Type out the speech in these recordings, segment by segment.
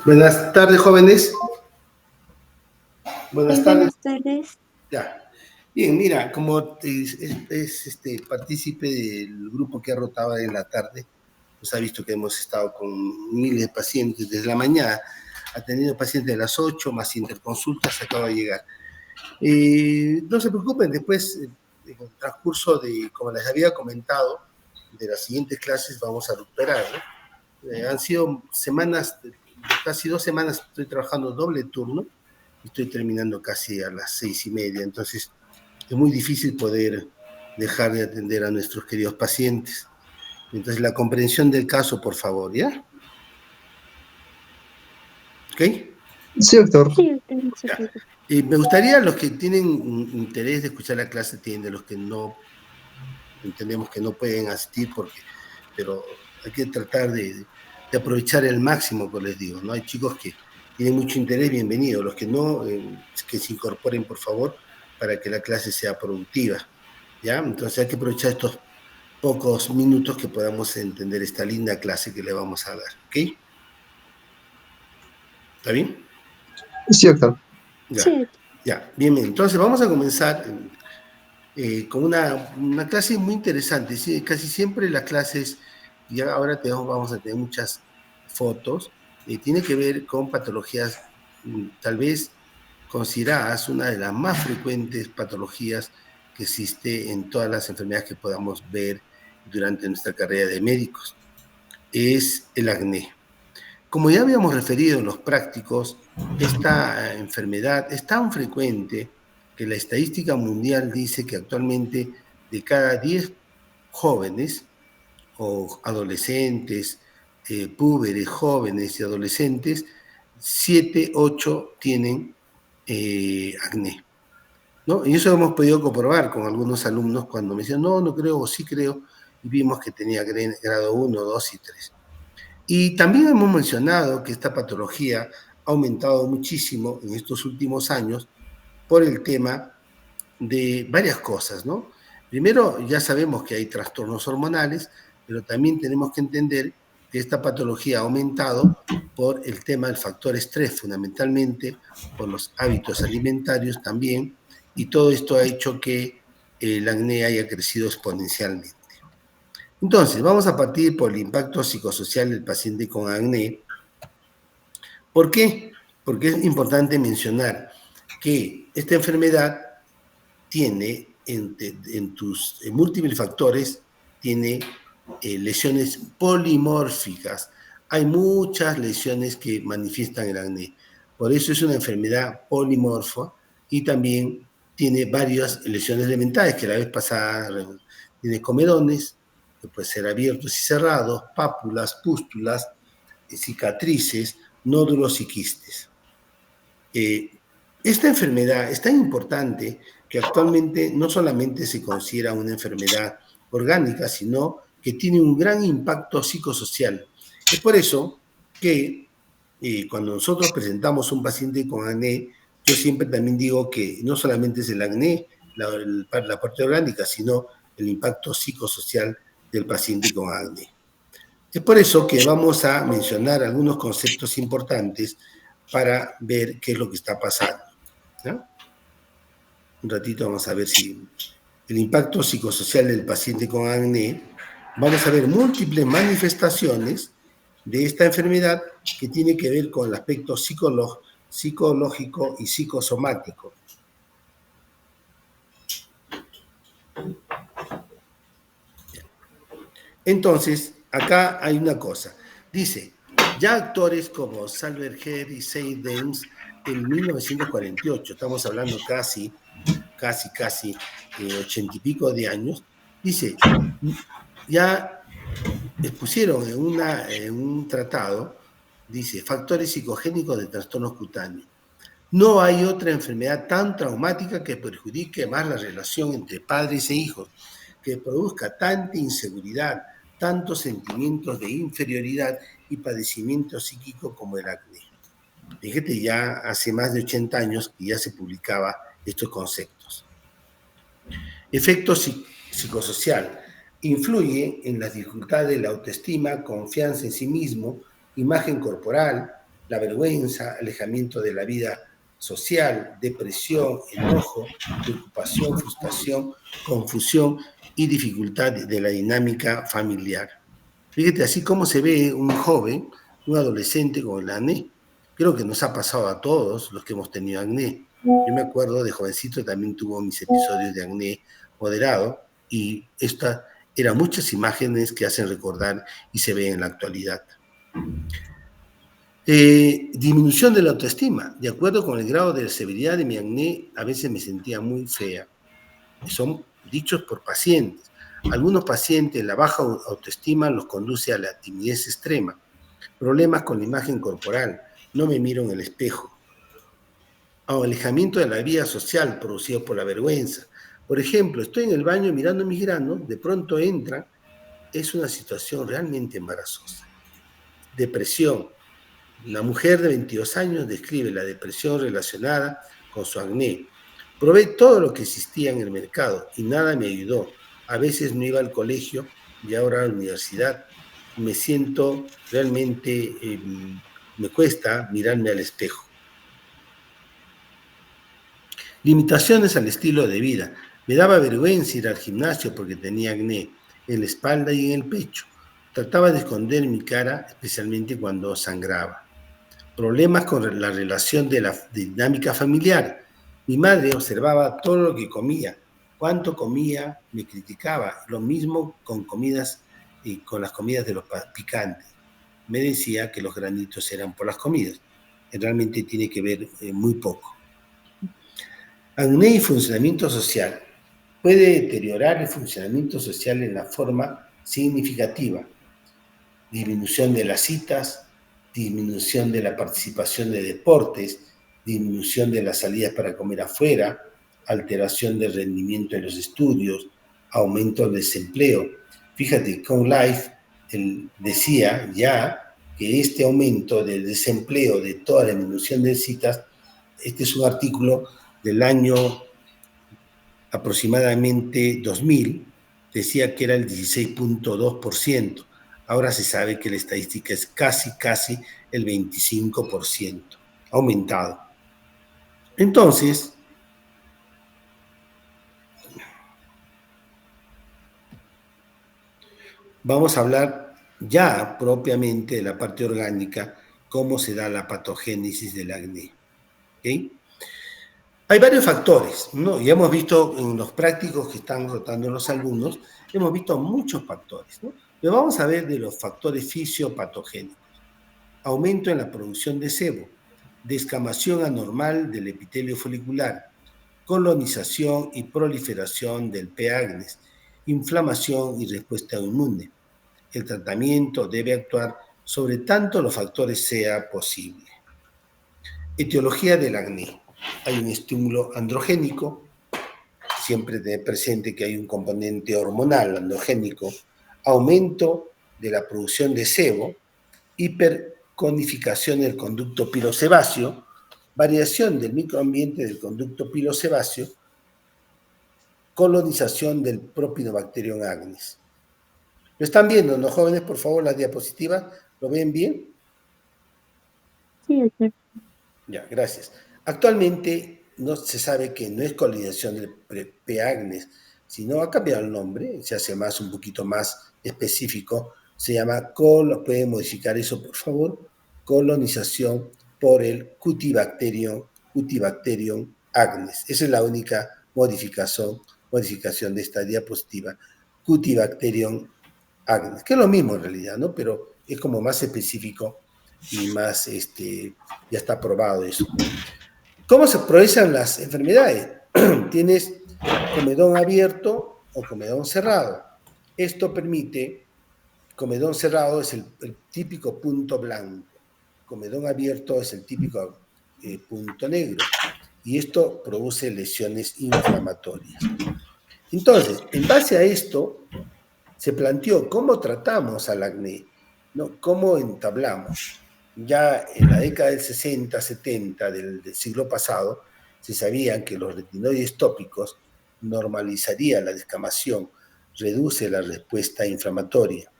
Buenas tardes, jóvenes. Buenas tardes. Buenas tardes. Ya. Bien, mira, como es partícipe del grupo que ha rotado en la tarde, pues ha visto que hemos estado con miles de pacientes desde la mañana. Ha tenido pacientes de las 8, más interconsultas, acaba de llegar. No se preocupen, después, en el transcurso de, como les había comentado, de las siguientes clases vamos a recuperar, ¿no? Han sido semanas, casi 2 semanas estoy trabajando doble turno, y estoy terminando casi a las 6:30, entonces es muy difícil poder dejar de atender a nuestros queridos pacientes. Entonces, la comprensión del caso, por favor, ¿ya? ¿Ok? Sí, doctor. Sí, doctor, no se preocupe. Me gustaría, los que tienen interés de escuchar la clase, de los que no, entendemos que no pueden asistir, pero hay que tratar de aprovechar el máximo, como les digo, ¿no? Hay chicos que tienen mucho interés, bienvenidos. Los que no, que se incorporen, por favor, para que la clase sea productiva, ¿ya? Entonces hay que aprovechar estos pocos minutos que podamos entender esta linda clase que le vamos a dar, ¿ok? ¿Está bien? Sí, doctor. Ya, Sí, ya, bien, bien. Entonces vamos a comenzar con una clase muy interesante. ¿Sí? Casi siempre las clases, y ahora vamos a tener muchas fotos, tiene que ver con patologías, tal vez consideradas una de las más frecuentes patologías que existe en todas las enfermedades que podamos ver durante nuestra carrera de médicos. Es el acné. Como ya habíamos referido en los prácticos, esta enfermedad es tan frecuente que la estadística mundial dice que actualmente de cada 10 jóvenes o adolescentes, púberes, jóvenes y adolescentes, 7, 8 tienen acné, ¿no? Y eso hemos podido comprobar con algunos alumnos cuando me decían, no, no creo o sí creo, y vimos que tenía grado 1, 2 y 3. Y también hemos mencionado que esta patología ha aumentado muchísimo en estos últimos años por el tema de varias cosas, ¿no? Primero, ya sabemos que hay trastornos hormonales, pero también tenemos que entender que esta patología ha aumentado por el tema del factor estrés, fundamentalmente por los hábitos alimentarios también, y todo esto ha hecho que el acné haya crecido exponencialmente. Entonces, vamos a partir por el impacto psicosocial del paciente con acné. ¿Por qué? Porque es importante mencionar que esta enfermedad tiene, en múltiples factores, tiene lesiones polimórficas. Hay muchas lesiones que manifiestan el acné. Por eso es una enfermedad polimorfa y también tiene varias lesiones elementales, que la vez pasada tiene comedones, que pueden ser abiertos y cerrados, pápulas, pústulas, cicatrices, nódulos y quistes. Esta enfermedad es tan importante que actualmente no solamente se considera una enfermedad orgánica, sino que tiene un gran impacto psicosocial. Es por eso que cuando nosotros presentamos a un paciente con acné, yo siempre también digo que no solamente es el acné, la parte orgánica, sino el impacto psicosocial del paciente con acné. Es por eso que vamos a mencionar algunos conceptos importantes para ver qué es lo que está pasando, ¿no? Un ratito vamos a ver si el impacto psicosocial del paciente con acné, vamos a ver múltiples manifestaciones de esta enfermedad que tiene que ver con el aspecto psicológico y psicosomático. Entonces, acá hay una cosa. Dice, ya actores como Salver Head y Say Dames en 1948, estamos hablando casi 80 y pico de años, dice, ya expusieron en un tratado, dice, factores psicogénicos de trastornos cutáneos. No hay otra enfermedad tan traumática que perjudique más la relación entre padres e hijos, que produzca tanta inseguridad, tantos sentimientos de inferioridad y padecimiento psíquico como el acné. Fíjate, ya hace más de 80 años que ya se publicaba estos conceptos. Efecto psicosocial. Influye en las dificultades de la autoestima, confianza en sí mismo, imagen corporal, la vergüenza, alejamiento de la vida social, depresión, enojo, preocupación, frustración, confusión y dificultad de la dinámica familiar. Fíjate, así como se ve un joven, un adolescente con el acné. Creo que nos ha pasado a todos los que hemos tenido acné. Yo me acuerdo de jovencito, también tuvo mis episodios de acné moderado y estas eran muchas imágenes que hacen recordar y se ven en la actualidad. Disminución de la autoestima. De acuerdo con el grado de severidad de mi acné, a veces me sentía muy fea. Son dichos por pacientes. Algunos pacientes, la baja autoestima los conduce a la timidez extrema. Problemas con la imagen corporal. No me miro en el espejo. Alejamiento de la vida social producido por la vergüenza. Por ejemplo, estoy en el baño mirando mis granos, de pronto entra, es una situación realmente embarazosa. Depresión. La mujer de 22 años describe la depresión relacionada con su acné. Probé todo lo que existía en el mercado y nada me ayudó. A veces no iba al colegio y ahora a la universidad. Me siento realmente, me cuesta mirarme al espejo. Limitaciones al estilo de vida. Me daba vergüenza ir al gimnasio porque tenía acné en la espalda y en el pecho. Trataba de esconder mi cara, especialmente cuando sangraba. Problemas con la relación de la dinámica familiar. Mi madre observaba todo lo que comía, cuánto comía, me criticaba. Lo mismo con comidas y con las comidas de los picantes. Me decía que los granitos eran por las comidas. Realmente tiene que ver muy poco. Acné y funcionamiento social. Puede deteriorar el funcionamiento social en la forma significativa. Disminución de las citas, disminución de la participación de deportes, disminución de las salidas para comer afuera, alteración del rendimiento en los estudios, aumento del desempleo. Fíjate, Con Life decía ya que este aumento del desempleo, de toda la disminución de citas, este es un artículo del año aproximadamente 2000, decía que era el 16.2%. Ahora se sabe que la estadística es casi el 25%, aumentado. Entonces, vamos a hablar ya propiamente de la parte orgánica, cómo se da la patogénesis del acné. ¿Okay? Hay varios factores, ¿no? Y hemos visto en los prácticos que están rotando los alumnos, hemos visto muchos factores, ¿no? Pero vamos a ver de los factores fisiopatogénicos. Aumento en la producción de sebo, descamación anormal del epitelio folicular, colonización y proliferación del P. agnes, inflamación y respuesta inmune. El tratamiento debe actuar sobre tanto los factores sea posible. Etiología del acné. Hay un estímulo androgénico, siempre tener presente que hay un componente hormonal androgénico, aumento de la producción de sebo, hiperconificación del conducto pilosebáceo, variación del microambiente del conducto pilosebáceo, colonización del Propionibacterium acnes. ¿Lo están viendo, no, jóvenes? Por favor, las diapositivas, ¿lo ven bien? Sí, doctor. Ya, gracias. Actualmente no se sabe que no es colonización del P. agnes, sino ha cambiado el nombre, se hace un poquito más específico, se llama, puede modificar eso por favor, colonización por el Cutibacterium agnes. Esa es la única modificación de esta diapositiva, Cutibacterium agnes, que es lo mismo en realidad, ¿no? Pero es como más específico y más, ya está probado eso. ¿Cómo se progresan las enfermedades? Tienes comedón abierto o comedón cerrado. Esto permite, comedón cerrado es el típico punto blanco, comedón abierto es el típico punto negro, y esto produce lesiones inflamatorias. Entonces, en base a esto, se planteó cómo tratamos al acné, ¿no? ¿Cómo entablamos? Ya en la década del 60, 70 del siglo pasado, se sabía que los retinoides tópicos normalizarían la descamación, reduce la respuesta inflamatoria.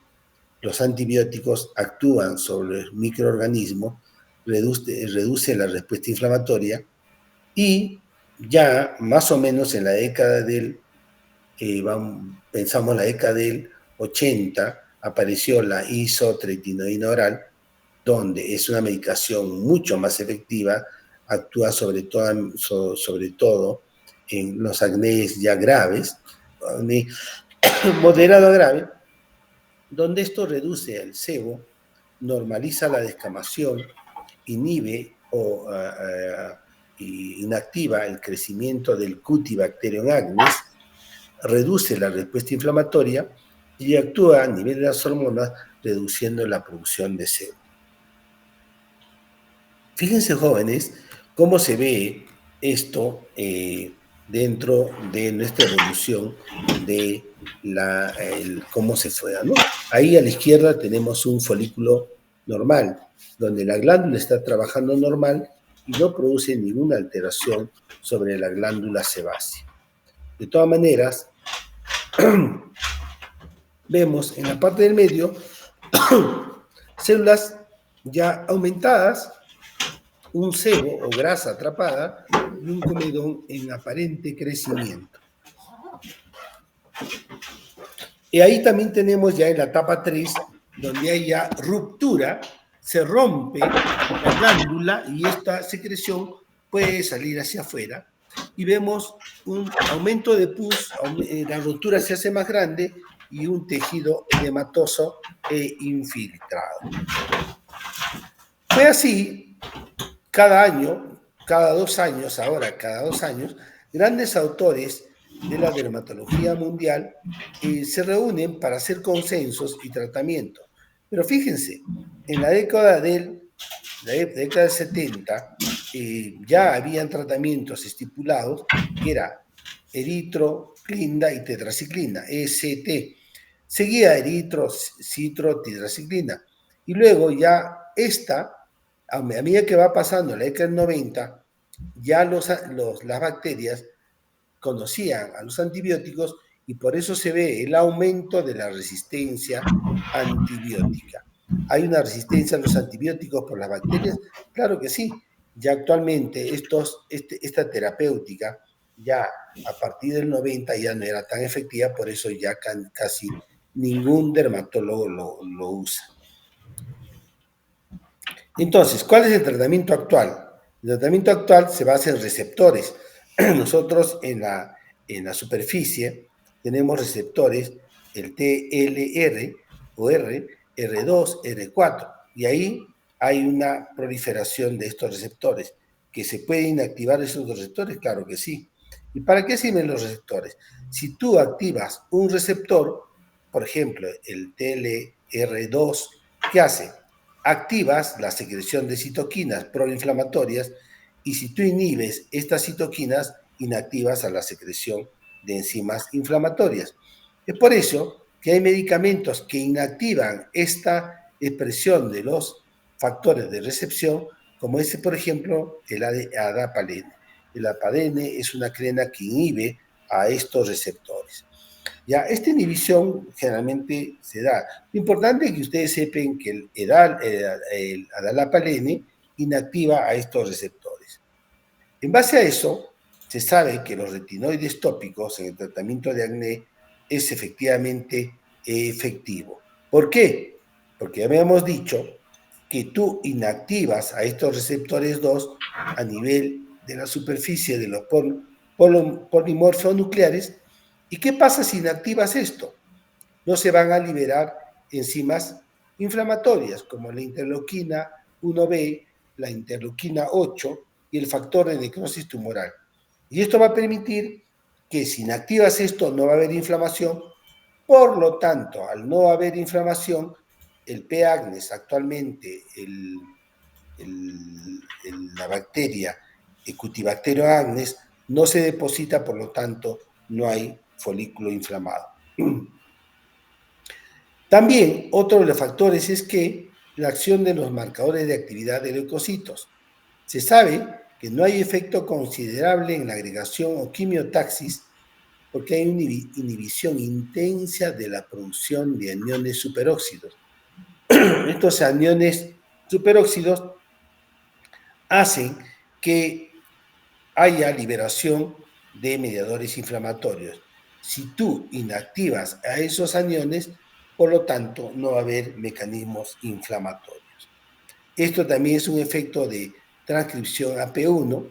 Los antibióticos actúan sobre el microorganismo, reduce la respuesta inflamatoria, y ya más o menos en la década del, pensamos la década del 80, apareció la isotretinoína oral, donde es una medicación mucho más efectiva, actúa sobre todo en los acnés ya graves, moderado a grave, donde esto reduce el sebo, normaliza la descamación, inhibe o inactiva el crecimiento del Cutibacterium acnes, reduce la respuesta inflamatoria y actúa a nivel de las hormonas, reduciendo la producción de sebo. Fíjense, jóvenes, cómo se ve esto dentro de nuestra evolución de cómo se fue, ¿no? Ahí a la izquierda tenemos un folículo normal, donde la glándula está trabajando normal y no produce ninguna alteración sobre la glándula sebácea. De todas maneras, vemos en la parte del medio células ya aumentadas, un sebo o grasa atrapada y un comedón en aparente crecimiento. Y ahí también tenemos ya en la etapa 3, donde hay ya ruptura, se rompe la glándula y esta secreción puede salir hacia afuera. Y vemos un aumento de pus, la ruptura se hace más grande y un tejido edematoso e infiltrado. Fue así, cada año, cada 2 años, grandes autores de la dermatología mundial se reúnen para hacer consensos y tratamientos. Pero fíjense, en la década del 70 ya habían tratamientos estipulados que era eritroclinda y tetraciclina, ECT. Seguía eritrocitrotetraciclina. Y luego ya a medida que va pasando la década del 90, ya las bacterias conocían a los antibióticos y por eso se ve el aumento de la resistencia antibiótica. ¿Hay una resistencia a los antibióticos por las bacterias? Claro que sí. Ya actualmente esta terapéutica, ya a partir del 90 ya no era tan efectiva, por eso ya casi ningún dermatólogo lo usa. Entonces, ¿cuál es el tratamiento actual? El tratamiento actual se basa en receptores. Nosotros en la superficie tenemos receptores, el TLR o R2, R4, y ahí hay una proliferación de estos receptores. ¿Que se pueden inactivar esos receptores? Claro que sí. ¿Y para qué sirven los receptores? Si tú activas un receptor, por ejemplo, el TLR2, ¿qué hace? Activas la secreción de citoquinas proinflamatorias y si tú inhibes estas citoquinas, inactivas a la secreción de enzimas inflamatorias. Es por eso que hay medicamentos que inactivan esta expresión de los factores de recepción, como ese, por ejemplo, el adapalene. El adapalene es una crema que inhibe a estos receptores. Ya, esta inhibición generalmente se da. Lo importante es que ustedes sepan que el adapalene inactiva a estos receptores. En base a eso, se sabe que los retinoides tópicos en el tratamiento de acné es efectivamente efectivo. ¿Por qué? Porque ya habíamos dicho que tú inactivas a estos receptores 2 a nivel de la superficie de los polimorfos nucleares. ¿Y qué pasa si inactivas esto? No se van a liberar enzimas inflamatorias como la interleuquina 1B, la interleuquina 8 y el factor de necrosis tumoral. Y esto va a permitir que si inactivas esto no va a haber inflamación. Por lo tanto, al no haber inflamación, el P. agnes, actualmente la bacteria Cutibacterium agnes, no se deposita, por lo tanto, no hay folículo inflamado. También otro de los factores es que la acción de los marcadores de actividad de leucocitos. Se sabe que no hay efecto considerable en la agregación o quimiotaxis porque hay una inhibición intensa de la producción de aniones superóxidos. Estos aniones superóxidos hacen que haya liberación de mediadores inflamatorios. Si tú inactivas a esos aniones, por lo tanto, no va a haber mecanismos inflamatorios. Esto también es un efecto de transcripción AP1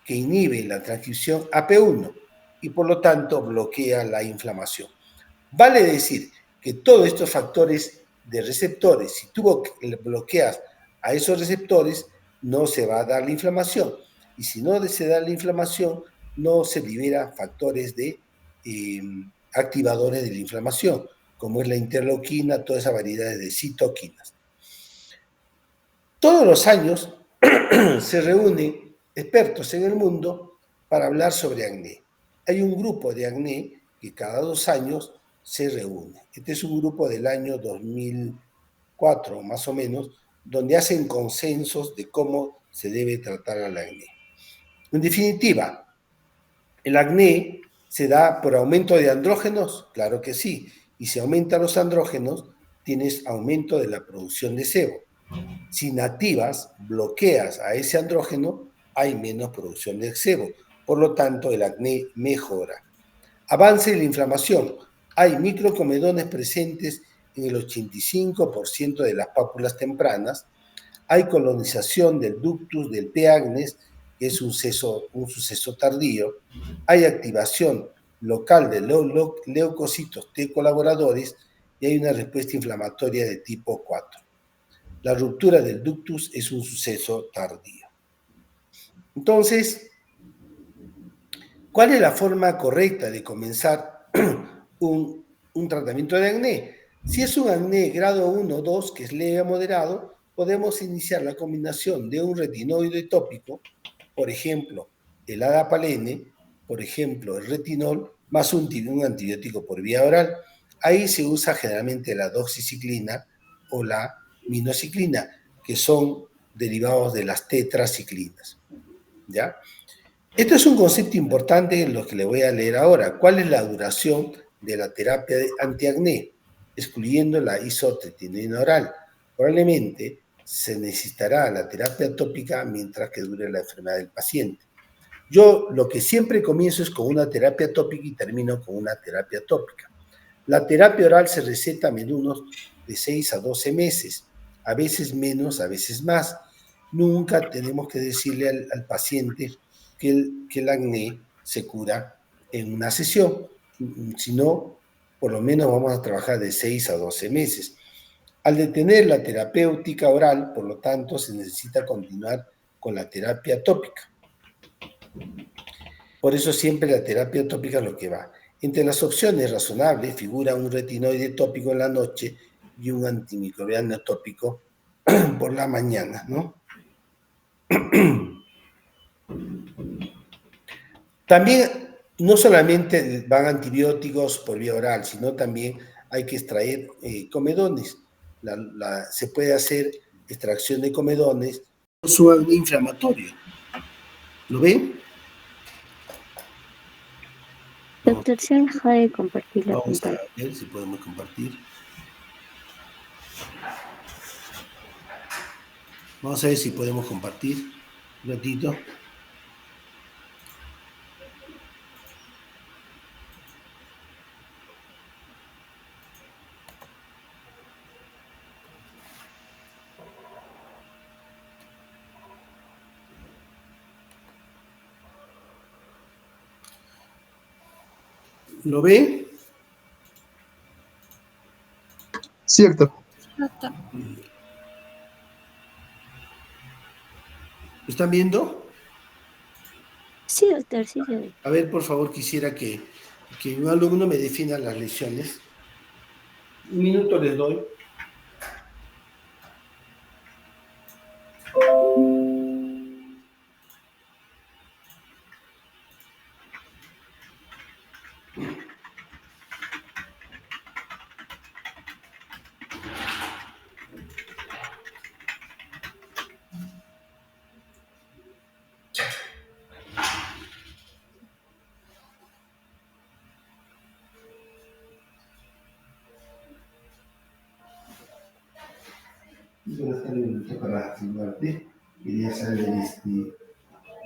que inhibe la transcripción AP1 y por lo tanto bloquea la inflamación. Vale decir que todos estos factores de receptores, si tú bloqueas a esos receptores, no se va a dar la inflamación. Y si no se da la inflamación, no se libera factores de activadores de la inflamación, como es la interleuquina, todas esas variedades de citoquinas. Todos los años se reúnen expertos en el mundo para hablar sobre acné. Hay un grupo de acné que cada 2 años se reúne. Este es un grupo del año 2004, más o menos, donde hacen consensos de cómo se debe tratar al acné. En definitiva, ¿el acné se da por aumento de andrógenos? Claro que sí. Y si aumentan los andrógenos, tienes aumento de la producción de sebo. Si inactivas, bloqueas a ese andrógeno, hay menos producción de sebo. Por lo tanto, el acné mejora. Avance de la inflamación. Hay microcomedones presentes en el 85% de las pápulas tempranas. Hay colonización del ductus del P. agnes, que es un suceso tardío. Hay activación local de leucocitos T colaboradores y hay una respuesta inflamatoria de tipo 4. La ruptura del ductus es un suceso tardío. Entonces, ¿cuál es la forma correcta de comenzar un tratamiento de acné? Si es un acné grado 1 o 2, que es leve a moderado, podemos iniciar la combinación de un retinoide tópico, por ejemplo, el adapalene, por ejemplo, el retinol, más un antibiótico por vía oral. Ahí se usa generalmente la doxiciclina o la minociclina, que son derivados de las tetraciclinas. ¿Ya? Esto es un concepto importante en lo que le voy a leer ahora. ¿Cuál es la duración de la terapia antiacné? Excluyendo la isotretinoína oral. Probablemente se necesitará la terapia tópica mientras que dure la enfermedad del paciente. Yo lo que siempre comienzo es con una terapia tópica y termino con una terapia tópica. La terapia oral se receta a menudo de 6 a 12 meses, a veces menos, a veces más. Nunca tenemos que decirle al paciente que el acné se cura en una sesión, sino por lo menos vamos a trabajar de 6 a 12 meses. Al detener la terapéutica oral, por lo tanto, se necesita continuar con la terapia tópica. Por eso siempre la terapia tópica es lo que va. Entre las opciones razonables figura un retinoide tópico en la noche y un antimicrobiano tópico por la mañana, ¿no? También no solamente van antibióticos por vía oral, sino también hay que extraer comedones. Se puede hacer extracción de comedones, su acné inflamatorio. ¿Lo ven? Doctor, se deja de compartir la Vamos a pantalla. ver si podemos compartir. Vamos a ver si podemos compartir un ratito. ¿Lo ve? Cierto. Doctor. ¿Lo están viendo? Sí, doctor, sí se ve. A ver, por favor, quisiera que un alumno me defina las lesiones. Un minuto les doy. Buenas tardes, para saludarte. Quería saber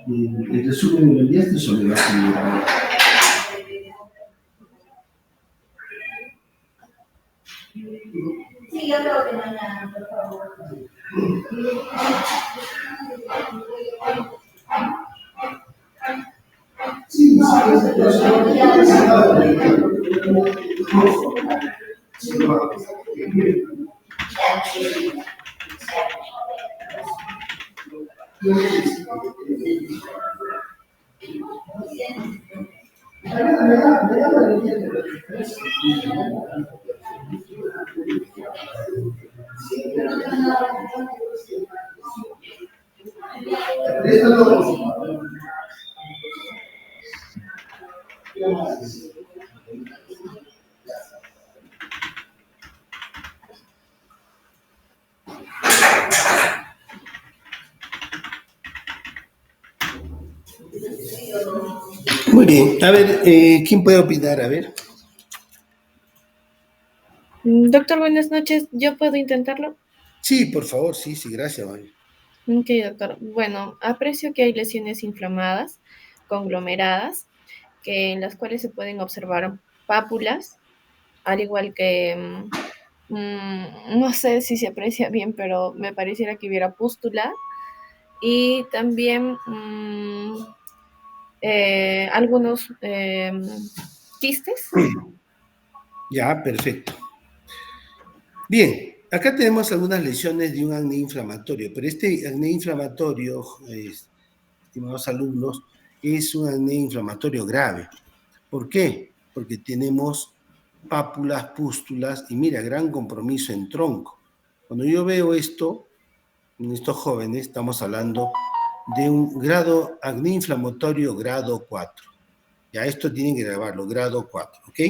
el resumen lo enviaste sobre la actividad. Sí, yo creo que mañana, por favor. Sí, muy bien. A ver, ¿quién puede opinar? A ver. Doctor, buenas noches. ¿Yo puedo intentarlo? Sí, por favor, sí, gracias, Mario. Ok, doctor. Bueno, aprecio que hay lesiones inflamadas, conglomeradas, en las cuales se pueden observar pápulas, al igual que, no sé si se aprecia bien, pero me pareciera que hubiera pústula, y también algunos quistes. Ya, perfecto. Bien, acá tenemos algunas lesiones de un acné inflamatorio, pero este acné inflamatorio, estimados alumnos, es un acné inflamatorio grave. ¿Por qué? Porque tenemos pápulas, pústulas y mira, gran compromiso en tronco. Cuando yo veo esto, en estos jóvenes, estamos hablando de un grado acné inflamatorio grado 4. Ya esto tienen que grabarlo, grado 4, ¿ok?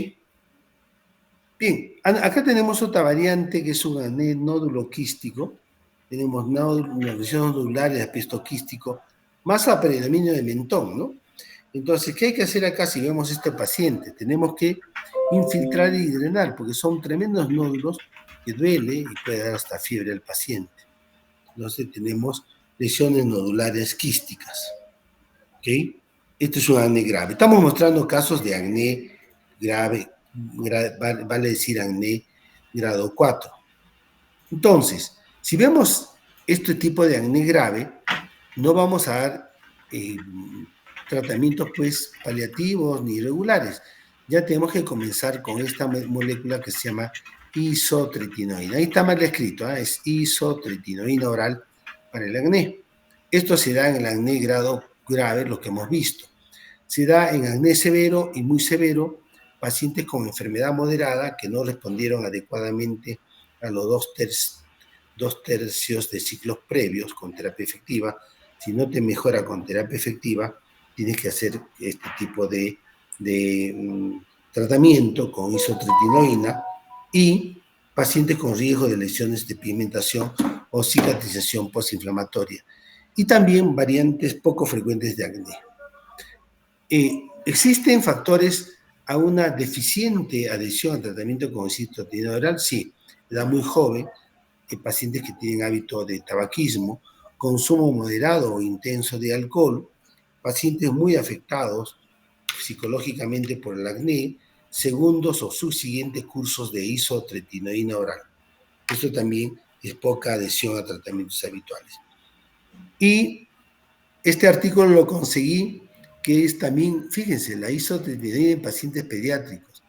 Bien, acá tenemos otra variante que es un acné nódulo quístico. Tenemos lesiones nodulares de aspecto quístico, más a predominio de mentón, ¿no? Entonces, ¿qué hay que hacer acá si vemos este paciente? Tenemos que infiltrar y drenar, porque son tremendos nódulos que duele y puede dar hasta fiebre al paciente. Entonces, tenemos lesiones nodulares quísticas. ¿Ok? Esto es un acné grave. Estamos mostrando casos de acné grave, vale decir acné grado 4. Entonces, si vemos este tipo de acné grave, no vamos a dar tratamientos pues paliativos ni regulares. Ya tenemos que comenzar con esta molécula que se llama isotretinoína. Ahí está mal escrito, es isotretinoína oral para el acné. Esto se da en el acné grado grave, lo que hemos visto. Se da en acné severo y muy severo, pacientes con enfermedad moderada que no respondieron adecuadamente a los dos tercios de ciclos previos con terapia efectiva. Si no te mejora con terapia efectiva, tienes que hacer este tipo de tratamiento con isotretinoína y pacientes con riesgo de lesiones de pigmentación o cicatrización postinflamatoria. Y también variantes poco frecuentes de acné. ¿Existen factores a una deficiente adhesión al tratamiento con isotretinoína oral? Sí, edad muy joven, pacientes que tienen hábito de tabaquismo, consumo moderado o intenso de alcohol, pacientes muy afectados psicológicamente por el acné, segundos o subsiguientes cursos de isotretinoína oral. Esto también es poca adhesión a tratamientos habituales. Y este artículo lo conseguí, que es también, fíjense, la isotretinoína en pacientes pediátricos.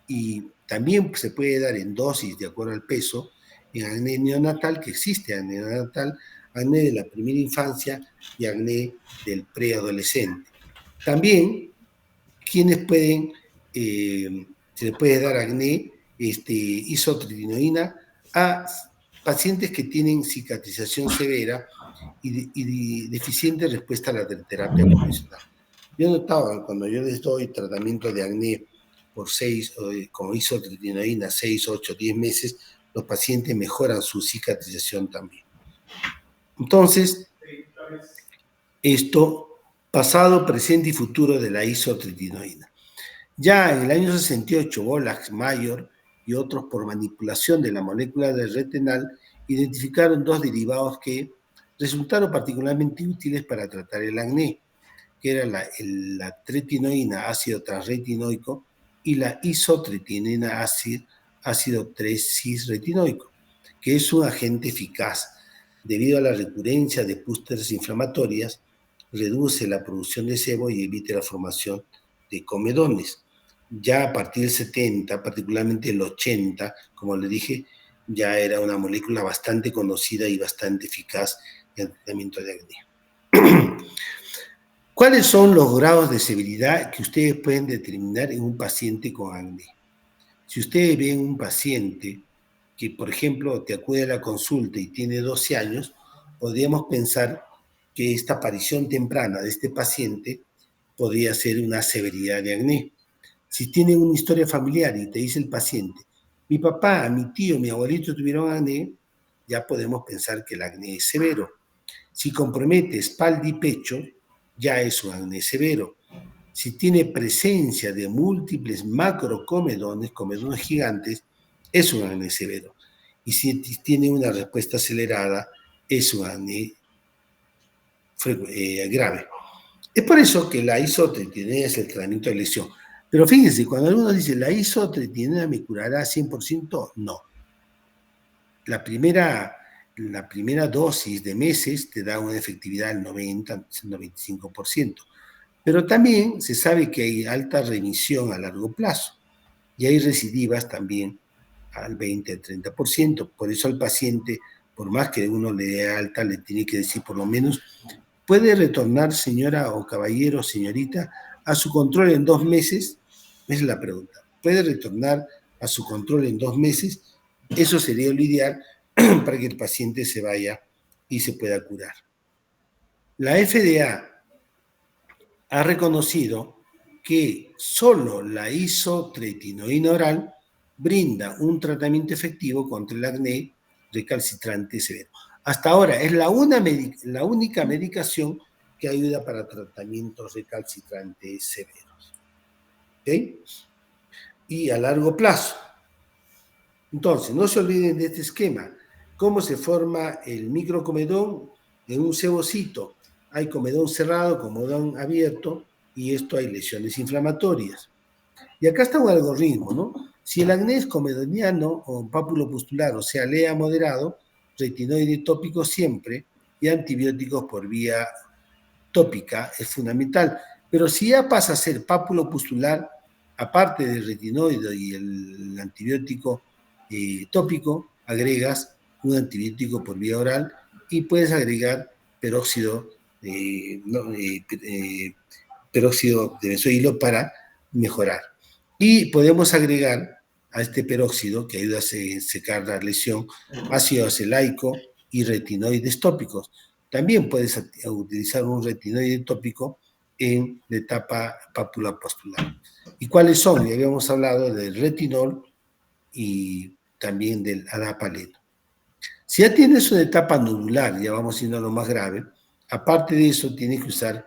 Y también se puede dar en dosis de acuerdo al peso en acné neonatal, que existe acné neonatal, acné de la primera infancia y acné del preadolescente. También, quienes pueden, se les puede dar acné, isotretinoína a pacientes que tienen cicatrización severa y deficiente respuesta a la terapia convencional. Yo notaba, cuando yo les doy tratamiento de acné por con isotretinoína 6, 8, 10 meses, los pacientes mejoran su cicatrización también. Entonces, esto, pasado, presente y futuro de la isotretinoína. Ya en el año 68, Bolax, Mayor y otros, por manipulación de la molécula del retinal, identificaron dos derivados que resultaron particularmente útiles para tratar el acné, que era la tretinoína ácido transretinoico y la isotretinoína ácido 3-cis-retinoico, que es un agente eficaz. Debido a la recurrencia de pústeres inflamatorias, reduce la producción de sebo y evita la formación de comedones. Ya a partir del 70, particularmente el 80, como le dije, ya era una molécula bastante conocida y bastante eficaz en el tratamiento de acné. ¿Cuáles son los grados de severidad que ustedes pueden determinar en un paciente con acné? Si ustedes ven un paciente que, por ejemplo, te acude a la consulta y tiene 12 años, podríamos pensar que esta aparición temprana de este paciente podría ser una severidad de acné. Si tienen una historia familiar y te dice el paciente, mi papá, mi tío, mi abuelito tuvieron acné, ya podemos pensar que el acné es severo. Si compromete espalda y pecho, ya es un acné severo. Si tiene presencia de múltiples macrocomedones, comedones gigantes, es un acné severo. Y si tiene una respuesta acelerada, es un acné grave. Es por eso que la isotretinoína es el tratamiento de lesión. Pero fíjense, cuando algunos dicen, ¿la isotretinoína me curará 100%? No. La primera dosis de meses te da una efectividad del 90-95%. Pero también se sabe que hay alta remisión a largo plazo y hay recidivas también al 20-30%. Por eso al paciente, por más que uno le dé alta, le tiene que decir por lo menos, ¿puede retornar, señora o caballero, señorita, a su control en 2 meses? Esa es la pregunta. ¿Puede retornar a su control en 2 meses? Eso sería lo ideal para que el paciente se vaya y se pueda curar. La FDA ha reconocido que solo la isotretinoína oral brinda un tratamiento efectivo contra el acné recalcitrante severo. Hasta ahora es la única medicación que ayuda para tratamientos recalcitrantes severos. ¿Okay? Y a largo plazo. Entonces, no se olviden de este esquema. ¿Cómo se forma el microcomedón? En un sebocito hay comedón cerrado, comedón abierto, y esto hay lesiones inflamatorias. Y acá está un algoritmo, ¿no? Si el acné es comedoniano o pápulo-pustular, o sea, LEA moderado, retinoide tópico siempre y antibióticos por vía tópica es fundamental. Pero si ya pasa a ser pápulo-pustular, aparte del retinoide y el antibiótico tópico, agregas un antibiótico por vía oral y puedes agregar peróxido peróxido de benzoilo para mejorar. Y podemos agregar a este peróxido, que ayuda a secar la lesión, ácido acelaico y retinoides tópicos. También puedes utilizar un retinoide tópico en la etapa pápula-postular. ¿Y cuáles son? Ya habíamos hablado del retinol y también del adapaleno. Si ya tienes una etapa nodular, ya vamos yendo a lo más grave, aparte de eso tienes que usar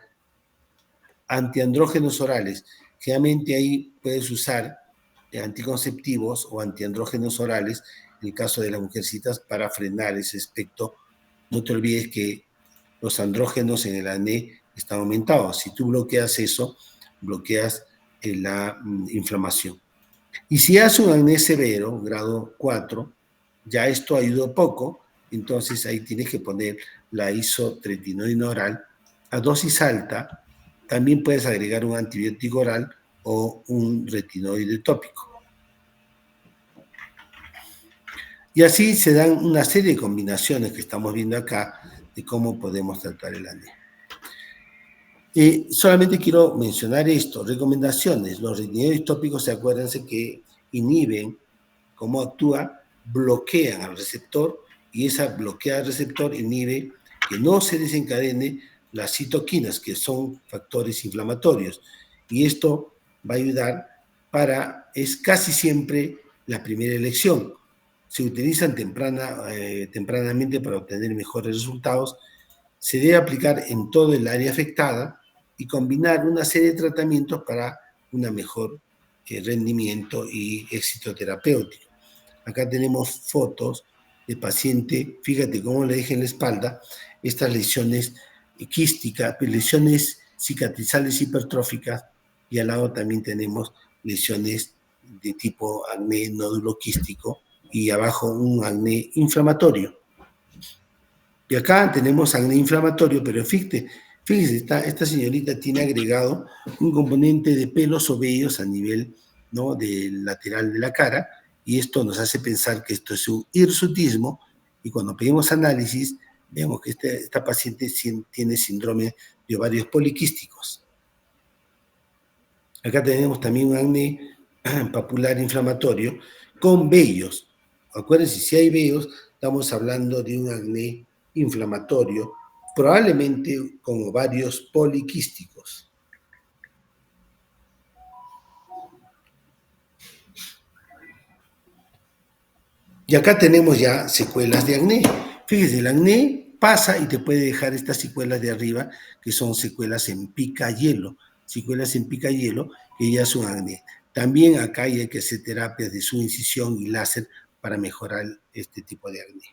antiandrógenos orales. Generalmente ahí puedes usar anticonceptivos o antiandrógenos orales, en el caso de las mujercitas, para frenar ese aspecto. No te olvides que los andrógenos en el acné están aumentados. Si tú bloqueas eso, bloqueas la inflamación. Y si hace un acné severo, grado 4, ya esto ayudó poco, entonces ahí tienes que poner la isotretinoína oral a dosis alta. También puedes agregar un antibiótico oral o un retinoide tópico. Y así se dan una serie de combinaciones que estamos viendo acá de cómo podemos tratar el acné. Solamente quiero mencionar esto, recomendaciones. Los retinoides tópicos, acuérdense que inhiben cómo actúa, bloquean al receptor y esa bloqueada del receptor inhibe que no se desencadene las citoquinas, que son factores inflamatorios. Y esto va a ayudar es casi siempre la primera elección. Se utilizan tempranamente para obtener mejores resultados. Se debe aplicar en todo el área afectada y combinar una serie de tratamientos para un mejor rendimiento y éxito terapéutico. Acá tenemos fotos de paciente, fíjate cómo le dejé en la espalda estas lesiones quísticas, lesiones cicatrizales hipertróficas, y al lado también tenemos lesiones de tipo acné nódulo quístico y abajo un acné inflamatorio. Y acá tenemos acné inflamatorio, pero fíjese, esta señorita tiene agregado un componente de pelos o vellos a nivel, ¿no?, del lateral de la cara, y esto nos hace pensar que esto es un hirsutismo, y cuando pedimos análisis, vemos que esta paciente tiene síndrome de ovarios poliquísticos. Acá tenemos también un acné papular inflamatorio con vellos. Acuérdense, si hay vellos, estamos hablando de un acné inflamatorio, probablemente con ovarios poliquísticos. Y acá tenemos ya secuelas de acné. Fíjese, el acné pasa y te puede dejar estas secuelas de arriba, que son secuelas en pica hielo. Secuelas en pica hielo, que ya son acné. También acá hay que hacer terapias de subincisión y láser para mejorar este tipo de acné.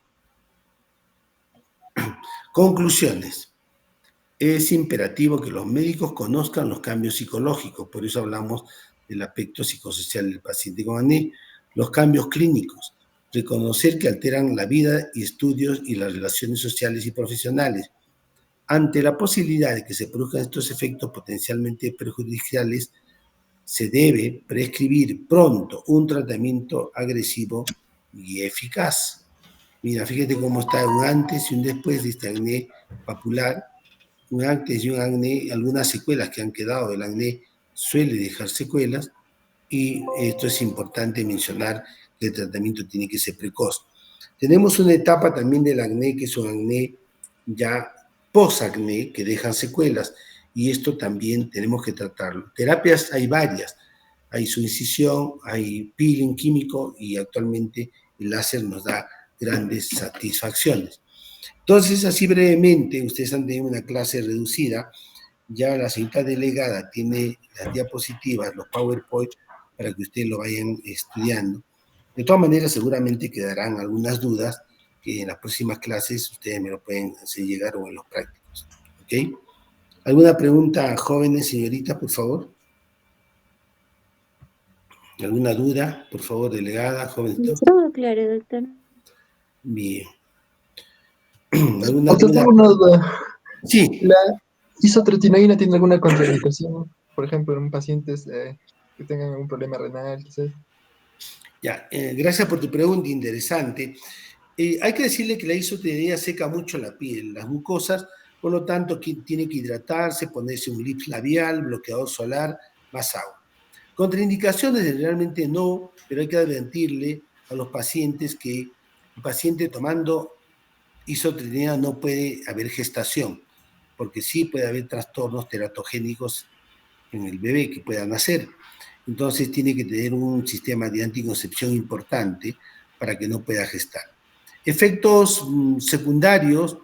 Conclusiones. Es imperativo que los médicos conozcan los cambios psicológicos, por eso hablamos del aspecto psicosocial del paciente con acné, los cambios clínicos, reconocer que alteran la vida y estudios y las relaciones sociales y profesionales. Ante la posibilidad de que se produzcan estos efectos potencialmente perjudiciales, se debe prescribir pronto un tratamiento agresivo y eficaz. Mira, fíjate cómo está un antes y un después de este acné papular, un antes y un acné, algunas secuelas que han quedado del acné suele dejar secuelas, y esto es importante mencionar que el tratamiento tiene que ser precoz. Tenemos una etapa también del acné que es un acné ya post-acné, que dejan secuelas, y esto también tenemos que tratarlo. Terapias hay varias, hay suincisión, hay peeling químico, y actualmente el láser nos da grandes satisfacciones. Entonces, así brevemente, ustedes han tenido una clase reducida, ya la señorita delegada tiene las diapositivas, los PowerPoint, para que ustedes lo vayan estudiando. De todas maneras, seguramente quedarán algunas dudas que en las próximas clases ustedes me lo pueden hacer llegar o en los prácticos. ¿Ok? ¿Alguna pregunta, jóvenes, señoritas, por favor? ¿Alguna duda? Por favor, delegada, jóvenes. Todo claro, doctor. Bien. ¿Alguna Doctor, duda? tengo una duda. Sí. ¿La isotretinoína tiene alguna contraindicación? Por ejemplo, en pacientes que tengan algún problema renal, quizás. Ya, gracias por tu pregunta, interesante. Hay que decirle que la isotretinoína seca mucho la piel, las mucosas, Por lo tanto, tiene que hidratarse, ponerse un lips labial, bloqueador solar, más agua. Contraindicaciones generalmente no, pero hay que advertirle a los pacientes que el paciente tomando isotretinoína no puede haber gestación, porque sí puede haber trastornos teratogénicos en el bebé que pueda nacer. Entonces tiene que tener un sistema de anticoncepción importante para que no pueda gestar. Efectos secundarios,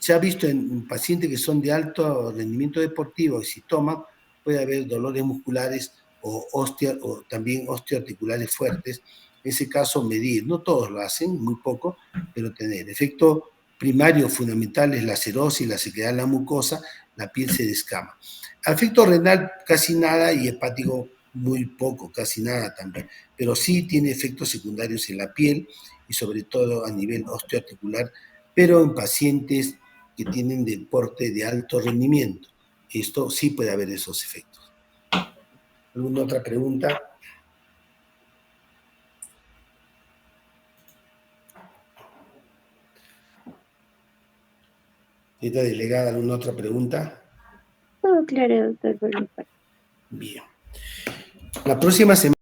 se ha visto en pacientes que son de alto rendimiento deportivo y si toman puede haber dolores musculares o también osteoarticulares fuertes. En ese caso medir, no todos lo hacen, muy poco, pero tener. Efecto primario fundamental es la serosis, la sequedad de la mucosa, la piel se descama. Efecto renal casi nada y hepático muy poco, casi nada también, pero sí tiene efectos secundarios en la piel y sobre todo a nivel osteoarticular, pero en pacientes que tienen deporte de alto rendimiento. Esto sí puede haber esos efectos. ¿Alguna otra pregunta? ¿Señora delegada, alguna otra pregunta? Todo claro, doctor, por mi parte. Bien. La próxima semana